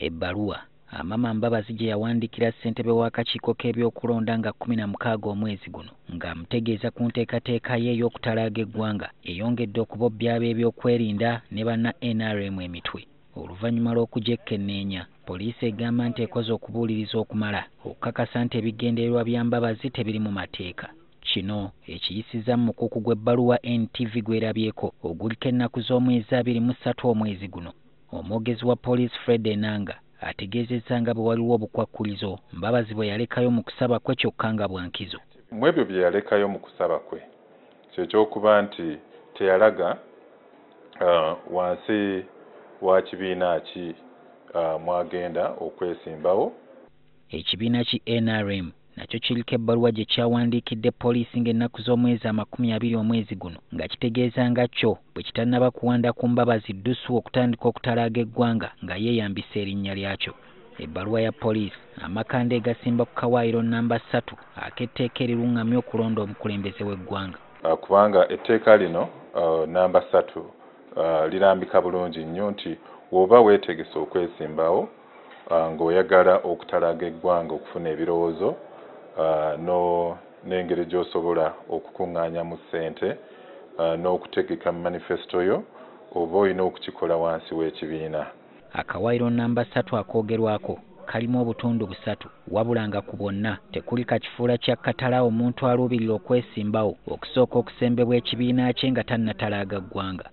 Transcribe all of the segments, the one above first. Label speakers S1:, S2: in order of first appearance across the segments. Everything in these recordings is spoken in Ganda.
S1: Ebbaluwa Amama Mbabazi gye yawandiikira ssentebe w'akakiiko k'ebyokulonda nga 16 omwezi guno ng'amutegeeza ku nteekateeka ye ey'okutalaaga eggwanga eyongedde okubobbya ab'ebyokwerinda ne banna NRM emitwe. Oluvannyuma lw'okugyekenneenya, poliisi egamba nti ekoze okubuuliriza okumala okukakasa nti ebigendererwa bya Mbabazi tebiri mu mateeka. Kino ekiyisizza mu mukuuku gw'ebbaluwa NTV gwerabyeko oguliko ennaku z'omwezi 23 omwezi guno. Omwogezi wa poliisi Fred Enanga ategeezezza nga bwe waliwo obukwakkulizo Mbabazi bwe yalekayo mu kusaba kwe kyokka nga bwankizo.
S2: Mu ebyo bye yalekayo mu kusaba kwe kye ky'okuba nti teyalaga wansi wa kibiina ki mwagenda okwesimbawo.
S1: Ekibiina ki NRM nakyo kiriko ebbaluwa gye kyawandiikidde poliisi ng'ennaku z'omwezi 20 omwezi guno nga kitegeeza nga kyo bwe kitannaba kuwanda ku Mbabazi ddusu okutandika okutalaaga eggwanga nga yeeyambisa erinnya lyakyo. Ebbaluwa ya poliisi amakande gasimba ku kawaayiro namba 3 ak'etteeka eriruŋŋamya okulonda omukulembeze w'eggwanga.
S2: Kubanga etteeka lino namba 3 lirambika bulungi nnyo nti bw'oba weetegese okwesimbawo ng'oyagala okutalaaga eggwanga okufuna ebirowoozo n'engeri gy'osobola okukuŋŋaanya mu ssente n'okutegeka mu manifesto yo oba olina okukikola wansi w'ekibiina.
S1: Akawaayiro namba 3 akoogerwako kalimu obutundu 3 wabula nga ku bwonna tekuli kakifuula kya katala omuntu aluubirira okwesimbawo okusooka okusembebwa ekibiina kye nga tannatalaaga ggwanga.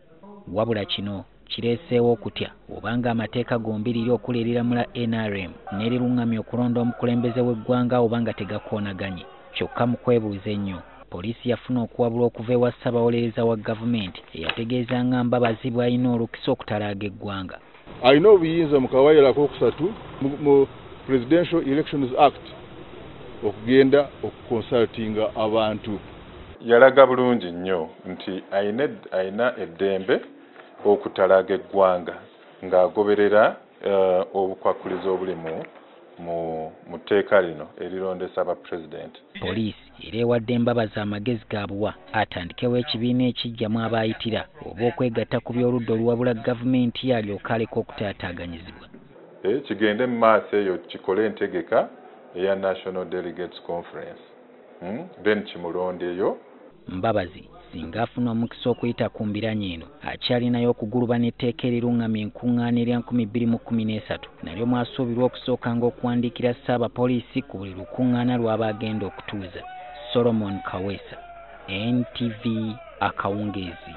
S1: Wabula kino kireeseewo okutya obanga amateeka gombiriri okuli eriramula NRM n'eriruŋŋamya okulonda omukulembeze w'eggwanga obanga tegakoonaganye. Kyokka mu kwebuuza ennyo, poliisi yafuna okuwabulwa okuva ewa Ssaabawolereza wa gavumenti eyategeeza nga Mbabazi bw'alina olukisa okutalaaga eggwanga.
S3: Alina obuyinza mu kawaayiro akookusatu mu Presidential Elections Act okugenda okukonsaltinga abantu.
S2: Yalaga bulungi nnyo nti ayina eddembe okutalaaga eggwanga ng'agoberera obukwakkulizo obuli mu tteeka lino erirondesa aba pulezidenti.
S1: Poliisi era ewadde Mbabazi amagezi ga buwa atandikewo ekibiina ekiggyamu abaayitira oba okwegatta ku by'oludda oluwabula gavumenti alyoke aleka okutaataaganyizibwa.
S2: Kigende mu maaso eyo kikole entegeka eya National Delegates Conference then kimulondeyo.
S1: Mbabazi singa afuna omukisa okuyita ku mbiranye eno akyalinayo okuguluba n'etteeka eriruŋŋamya enkuŋŋaana erya 2013 nalyo mwasuubirwa okusooka ng'okuwandiikira Ssaabapoliisi ku buli lukuŋŋaana lw'aba agenda okutuuza. Solomon Kaweesa, NTV Akawungeezi.